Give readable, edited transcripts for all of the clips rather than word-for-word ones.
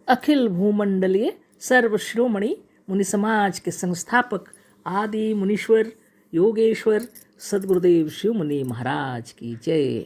अखिल भूमंडलीय सर्वश्रोमणि मुनि समाज के संस्थापक आदि मुनीश्वर योगेश्वर सद्गुरुदेव शिव मुनि महाराज की जय।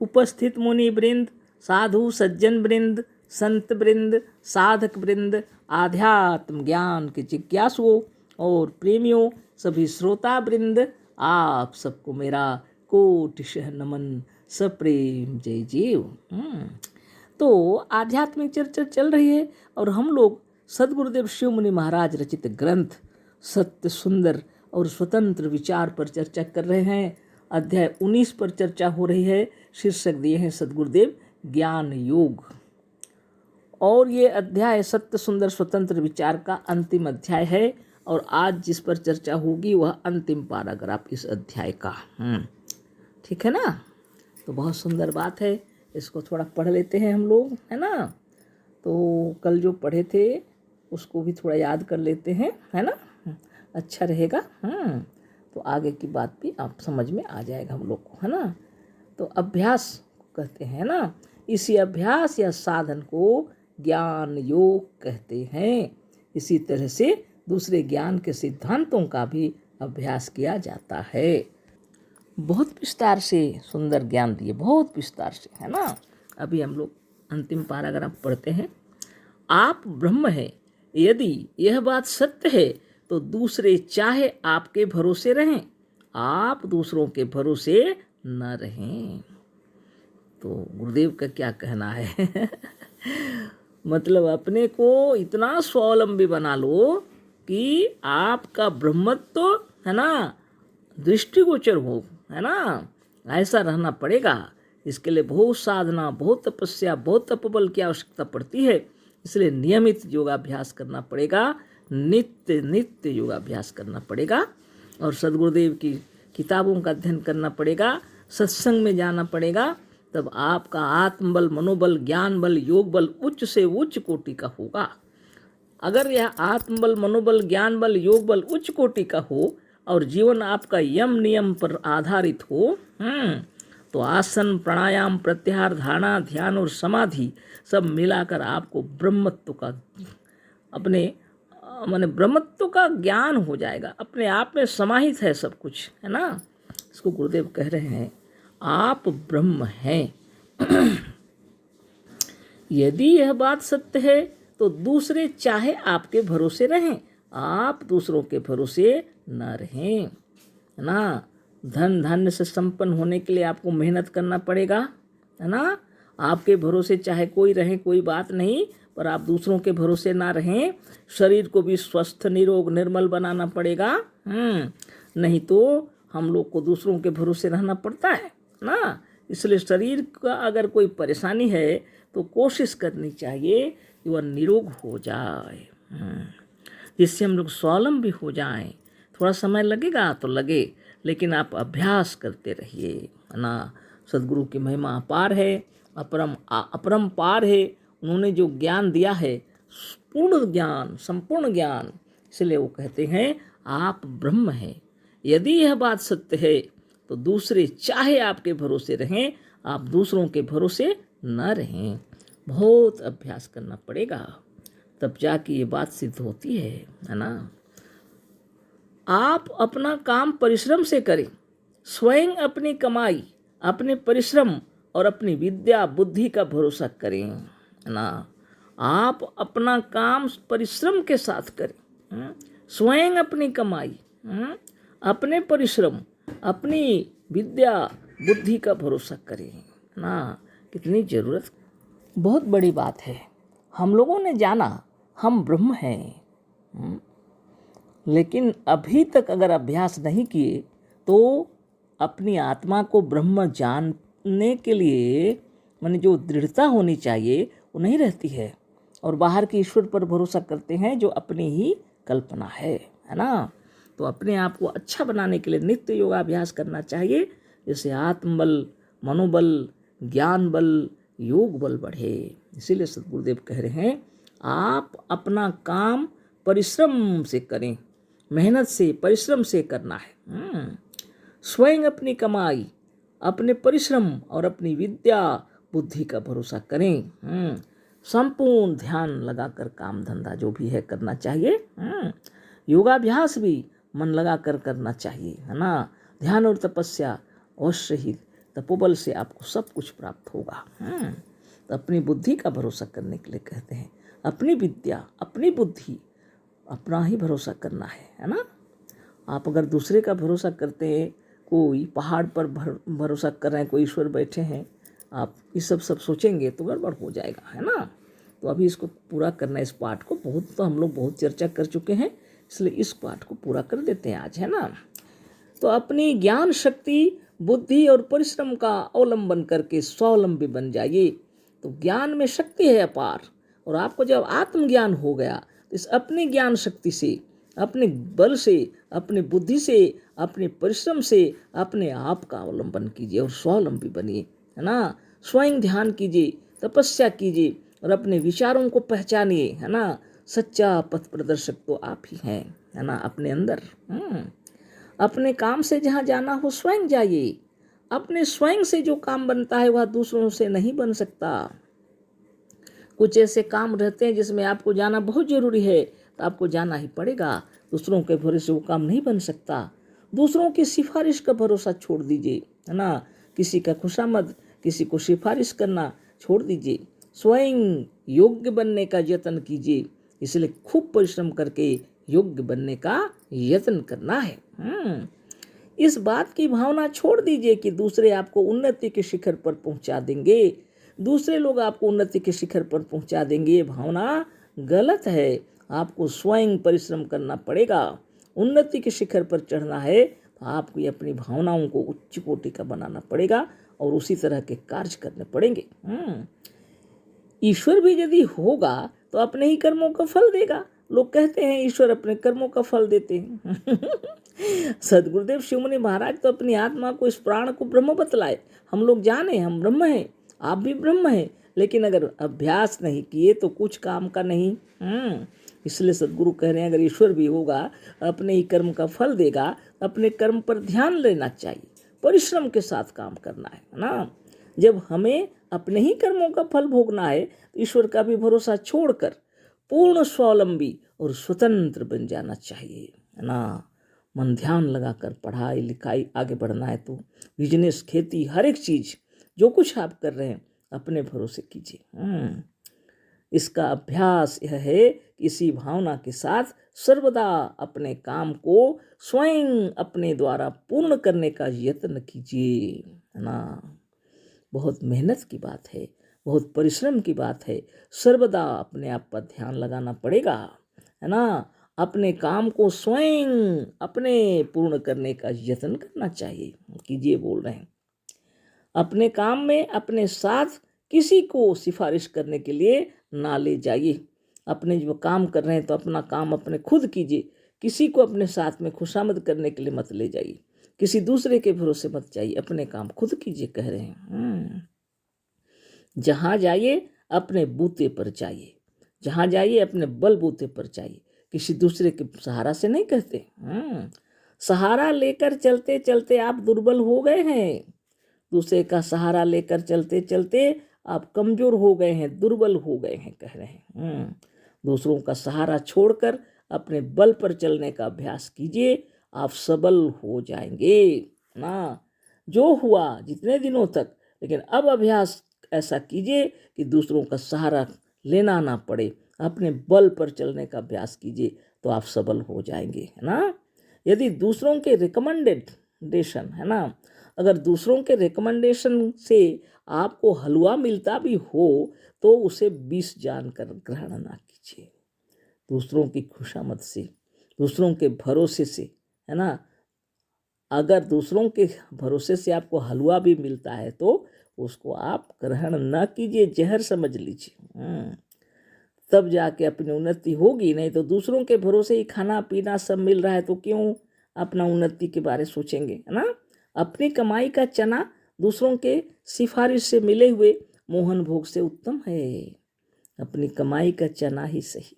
उपस्थित मुनि वृंद, साधु सज्जन वृंद, संत वृंद, साधक वृंद, आध्यात्म ज्ञान के जिज्ञासुओं और प्रेमियों, सभी श्रोता वृंद, आप सबको मेरा कोटिशः नमन, सप्रेम जय जीव। तो आध्यात्मिक चर्चा चल रही है और हम लोग सद्गुरुदेव शिव मुनि महाराज रचित ग्रंथ सत्य सुंदर और स्वतंत्र विचार पर चर्चा कर रहे हैं। अध्याय 19 पर चर्चा हो रही है। शीर्षक दिए हैं सद्गुरुदेव ज्ञान योग। और ये अध्याय सत्य सुंदर स्वतंत्र विचार का अंतिम अध्याय है और आज जिस पर चर्चा होगी वह अंतिम पैराग्राफ इस अध्याय का। ठीक है ना। तो बहुत सुंदर बात है, इसको थोड़ा पढ़ लेते हैं हम लोग, है ना। तो कल जो पढ़े थे उसको भी थोड़ा याद कर लेते हैं, है ना, अच्छा रहेगा। तो आगे की बात भी आप समझ में आ जाएगा हम लोग को, है ना। तो अभ्यास कहते हैं ना, इसी अभ्यास या साधन को ज्ञान योग कहते हैं। इसी तरह से दूसरे ज्ञान के सिद्धांतों का भी अभ्यास किया जाता है। बहुत विस्तार से सुंदर ज्ञान दिए, बहुत विस्तार से, है ना। अभी हम लोग अंतिम पैराग्राफ पढ़ते हैं। आप ब्रह्म हैं, यदि यह बात सत्य है तो दूसरे चाहे आपके भरोसे रहें, आप दूसरों के भरोसे न रहें। तो गुरुदेव का क्या कहना है मतलब अपने को इतना स्वावलंबी बना लो कि आपका ब्रह्मत्व तो है ना दृष्टिगोचर हो, है ना। ऐसा रहना पड़ेगा। इसके लिए बहुत साधना, बहुत तपस्या, बहुत तपबल की आवश्यकता पड़ती है। इसलिए नियमित योगाभ्यास करना पड़ेगा, नित्य नित्य योगाभ्यास करना पड़ेगा और सद्गुरुदेव की किताबों का अध्ययन करना पड़ेगा, सत्संग में जाना पड़ेगा। तब आपका आत्मबल, मनोबल, ज्ञान बल, योग बल उच्च से उच्च कोटि का होगा। अगर यह आत्मबल, मनोबल, ज्ञान बल, योग बल उच्च कोटि का हो और जीवन आपका यम नियम पर आधारित हो, तो आसन, प्राणायाम, प्रत्याहार, धारणा, ध्यान और समाधि सब मिलाकर आपको ब्रह्मत्व का ब्रह्मत्व का ज्ञान हो जाएगा। अपने आप में समाहित है सब कुछ, है ना। इसको गुरुदेव कह रहे हैं आप ब्रह्म हैं यदि यह बात सत्य है तो दूसरे चाहे आपके भरोसे रहें, आप दूसरों के भरोसे न रहें, है ना। धन धान्य से संपन्न होने के लिए आपको मेहनत करना पड़ेगा, है ना। आपके भरोसे चाहे कोई रहे कोई बात नहीं, पर आप दूसरों के भरोसे ना रहें। शरीर को भी स्वस्थ, निरोग, निर्मल बनाना पड़ेगा। नहीं तो हम लोग को दूसरों के भरोसे रहना पड़ता है ना। इसलिए शरीर का अगर कोई परेशानी है तो कोशिश करनी चाहिए कि वह निरोग हो जाए, जिससे हम लोग स्वावलंबी हो जाएं। थोड़ा समय लगेगा तो लगे, लेकिन आप अभ्यास करते रहिए, है ना। सद्गुरु की महिमा अपार है, अपरंपार है। उन्होंने जो ज्ञान दिया है पूर्ण ज्ञान, संपूर्ण ज्ञान, इसलिए वो कहते हैं आप ब्रह्म हैं। यदि यह बात सत्य है तो दूसरे चाहे आपके भरोसे रहें, आप दूसरों के भरोसे न रहें। बहुत अभ्यास करना पड़ेगा, तब जाके ये बात सिद्ध होती है ना। आप अपना काम परिश्रम से करें, स्वयं अपनी कमाई, अपने परिश्रम और अपनी विद्या बुद्धि का भरोसा करें, है ना। आप अपना काम परिश्रम के साथ करें, स्वयं अपनी कमाई, अपने परिश्रम, अपनी विद्या बुद्धि का भरोसा करें, ना। कितनी जरूरत, बहुत बड़ी बात है। हम लोगों ने जाना हम ब्रह्म हैं, लेकिन अभी तक अगर अभ्यास नहीं किए तो अपनी आत्मा को ब्रह्म जानने के लिए माने जो दृढ़ता होनी चाहिए वो नहीं रहती है, और बाहर के ईश्वर पर भरोसा करते हैं जो अपनी ही कल्पना है ना। तो अपने आप को अच्छा बनाने के लिए नित्य योगाभ्यास करना चाहिए, जिससे आत्मबल, मनोबल, ज्ञान बल, योग बल बढ़े। इसीलिए सद्गुरुदेव कह रहे हैं आप अपना काम परिश्रम से करें, मेहनत से, परिश्रम से करना है। स्वयं अपनी कमाई, अपने परिश्रम और अपनी विद्या बुद्धि का भरोसा करें। संपूर्ण ध्यान लगाकर काम धंधा जो भी है करना चाहिए। योगाभ्यास भी मन लगाकर करना चाहिए, है ना। ध्यान और तपस्या अवश्य ही, तपोबल से आपको सब कुछ प्राप्त होगा। तो अपनी बुद्धि का भरोसा करने के लिए कहते हैं, अपनी विद्या, अपनी बुद्धि, अपना ही भरोसा करना है ना। आप अगर दूसरे का भरोसा करते हैं, कोई पहाड़ पर भरोसा कर रहे हैं, कोई ईश्वर बैठे हैं, आप ये सब सोचेंगे तो गड़बड़ हो जाएगा, है ना। तो अभी इसको पूरा करना है, इस पाठ को बहुत, तो हम लोग बहुत चर्चा कर चुके हैं, इसलिए इस पाठ को पूरा कर देते हैं आज, है ना। तो अपनी ज्ञान शक्ति, बुद्धि और परिश्रम का अवलंबन करके स्वावलंबी बन जाइए। तो ज्ञान में शक्ति है अपार, और आपको जब आत्मज्ञान हो गया तो इस अपनी ज्ञान शक्ति से, अपने बल से, अपनी बुद्धि से, अपने परिश्रम से अपने आप का अवलंबन कीजिए और स्वावलंबी बनिए, है ना। स्वयं ध्यान कीजिए, तपस्या कीजिए और अपने विचारों को पहचानिए, है ना। सच्चा पथ प्रदर्शक तो आप ही हैं, है ना, अपने अंदर। अपने काम से जहाँ जाना हो स्वयं जाइए। अपने स्वयं से जो काम बनता है वह दूसरों से नहीं बन सकता। कुछ ऐसे काम रहते हैं जिसमें आपको जाना बहुत जरूरी है, तो आपको जाना ही पड़ेगा। दूसरों के भरोसे वो काम नहीं बन सकता। दूसरों की सिफारिश का भरोसा छोड़ दीजिए, है ना। किसी का खुशामद, किसी को सिफारिश करना छोड़ दीजिए। स्वयं योग्य बनने का यत्न कीजिए। इसलिए खूब परिश्रम करके योग्य बनने का यत्न करना है। इस बात की भावना छोड़ दीजिए कि दूसरे आपको उन्नति के शिखर पर पहुंचा देंगे, दूसरे लोग आपको उन्नति के शिखर पर पहुंचा देंगे। ये भावना गलत है। आपको स्वयं परिश्रम करना पड़ेगा। उन्नति के शिखर पर चढ़ना है तो आपको अपनी भावनाओं को उच्च कोटि का बनाना पड़ेगा और उसी तरह के कार्य करने पड़ेंगे। ईश्वर भी यदि होगा तो अपने ही कर्मों का फल देगा। लोग कहते हैं ईश्वर अपने कर्मों का फल देते हैं। सदगुरुदेव शिवमुनि महाराज तो अपनी आत्मा को, इस प्राण को ब्रह्म बतलाए। हम लोग जाने हम ब्रह्म हैं, आप भी ब्रह्म हैं, लेकिन अगर अभ्यास नहीं किए तो कुछ काम का नहीं। इसलिए सदगुरु कह रहे हैं अगर ईश्वर भी होगा अपने ही कर्म का फल देगा। अपने कर्म पर ध्यान लेना चाहिए, परिश्रम के साथ काम करना है ना। जब हमें अपने ही कर्मों का फल भोगना है तो ईश्वर का भी भरोसा छोड़कर पूर्ण स्वावलंबी और स्वतंत्र बन जाना चाहिए, है ना। मन ध्यान लगाकर पढ़ाई लिखाई आगे बढ़ना है तो बिजनेस, खेती, हर एक चीज जो कुछ आप कर रहे हैं अपने भरोसे कीजिए। इसका अभ्यास यह है कि इसी भावना के साथ सर्वदा अपने काम को स्वयं अपने द्वारा पूर्ण करने का यत्न कीजिए, है ना। बहुत मेहनत की बात है, बहुत परिश्रम की बात है। सर्वदा अपने आप पर ध्यान लगाना पड़ेगा, है ना। अपने काम को स्वयं अपने पूर्ण करने का यत्न करना चाहिए, कीजिए बोल रहे हैं। अपने काम में अपने साथ किसी को सिफारिश करने के लिए ना ले जाइए। अपने जो काम कर रहे हैं तो अपना काम अपने खुद कीजिए। किसी को अपने साथ में खुशामद करने के लिए मत ले जाइए। किसी दूसरे के भरोसे मत जाइए, अपने काम खुद कीजिए, कह रहे हैं। जहाँ जाइए अपने बूते पर जाइए, जहाँ जाइए अपने बल बूते पर जाइए, किसी दूसरे के सहारा से नहीं कहते। सहारा लेकर चलते चलते आप दुर्बल हो गए हैं। दूसरे का सहारा लेकर चलते चलते आप कमजोर हो गए हैं, दुर्बल हो गए हैं, कह रहे हैं। दूसरों का सहारा छोड़कर अपने बल पर चलने का अभ्यास कीजिए, आप सबल हो जाएंगे ना। जो हुआ जितने दिनों तक, लेकिन अब अभ्यास ऐसा कीजिए कि दूसरों का सहारा लेना ना पड़े, अपने बल पर चलने का अभ्यास कीजिए तो आप सबल हो जाएंगे, है ना। यदि दूसरों के रिकमेंडेशन, है ना, अगर दूसरों के रिकमेंडेशन से आपको हलवा मिलता भी हो तो उसे विष जानकर ग्रहण ना कीजिए। दूसरों की खुशामद से, दूसरों के भरोसे से, है ना, अगर दूसरों के भरोसे से आपको हलवा भी मिलता है तो उसको आप ग्रहण न कीजिए, जहर समझ लीजिए। तब जाके अपनी उन्नति होगी, नहीं तो दूसरों के भरोसे ही खाना पीना सब मिल रहा है तो क्यों अपना उन्नति के बारे सोचेंगे, है ना। अपनी कमाई का चना दूसरों के सिफारिश से मिले हुए मोहन भोग से उत्तम है। अपनी कमाई का चना ही सही,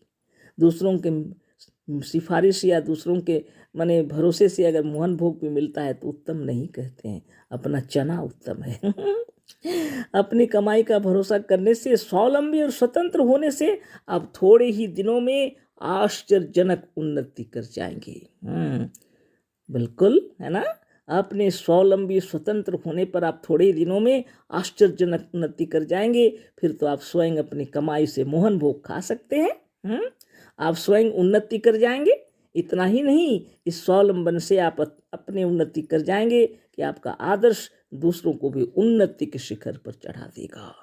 दूसरों के सिफारिश या दूसरों के माने भरोसे से अगर मोहन भोग भी मिलता है तो उत्तम नहीं कहते हैं, अपना चना उत्तम है। अपनी कमाई का भरोसा करने से, स्वावलंबी और स्वतंत्र होने से आप थोड़े ही दिनों में आश्चर्यजनक उन्नति कर जाएंगे। बिल्कुल, है ना। अपने स्वावलंबी स्वतंत्र होने पर आप थोड़े ही दिनों में आश्चर्यजनक उन्नति कर जाएंगे। फिर तो आप स्वयं अपनी कमाई से मोहन भोग खा सकते हैं। आप स्वयं उन्नति कर जाएंगे। इतना ही नहीं, इस स्वावलंबन से आप अपने उन्नति कर जाएंगे कि आपका आदर्श दूसरों को भी उन्नति के शिखर पर चढ़ा देगा।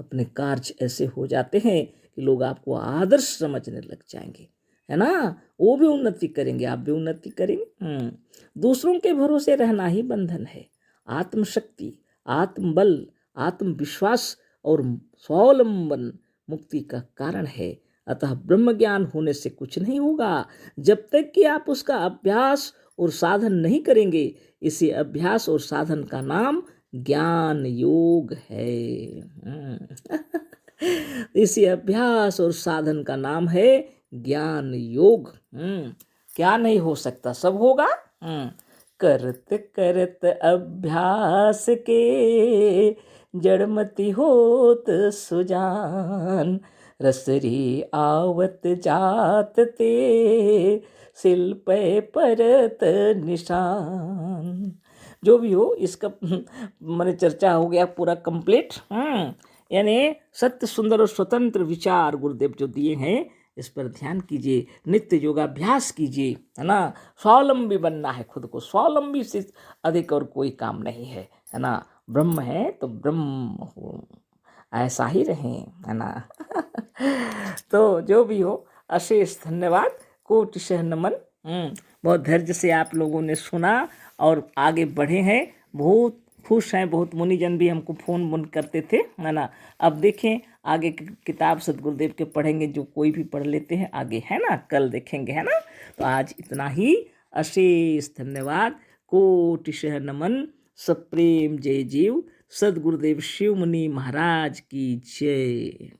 अपने कार्य ऐसे हो जाते हैं कि लोग आपको आदर्श समझने लग जाएंगे, है ना। वो भी उन्नति करेंगे, आप भी उन्नति करेंगे। दूसरों के भरोसे रहना ही बंधन है। आत्मशक्ति, आत्मबल, आत्मविश्वास और स्वावलंबन मुक्ति का कारण है। अतः ब्रह्म ज्ञान होने से कुछ नहीं होगा जब तक कि आप उसका अभ्यास और साधन नहीं करेंगे। इसी अभ्यास और साधन का नाम ज्ञान योग है। इसी अभ्यास और साधन का नाम है ज्ञान योग। क्या नहीं हो सकता, सब होगा। करत करत अभ्यास के, जड़मति होत सुजान। रसरी आवत जात ते, सिल पे परत निशान। जो भी हो, इसका मैंने चर्चा हो गया पूरा कंप्लीट। यानी सत्य, सुंदर और स्वतंत्र विचार गुरुदेव जो दिए हैं, इस पर ध्यान कीजिए, नित्य योगाभ्यास कीजिए, है ना। स्वावलंबी बनना है, खुद को स्वावलंबी से अधिक और कोई काम नहीं है ना। ब्रह्म है तो ब्रह्म हो, ऐसा ही रहें, है ना। तो जो भी हो, अशेष धन्यवाद, कोटिशः नमन। बहुत धैर्य से आप लोगों ने सुना और आगे बढ़े हैं। बहुत खुश हैं, बहुत मुनिजन भी हमको फ़ोन वोन करते थे, है ना। अब देखें आगे की किताब सदगुरुदेव के पढ़ेंगे, जो कोई भी पढ़ लेते हैं आगे, है ना, कल देखेंगे, है ना। तो आज इतना ही, अशेष धन्यवाद, कोटिशः नमन, सप्रेम जय जीव। सदगुरुदेव शिव मुनि महाराज की जय।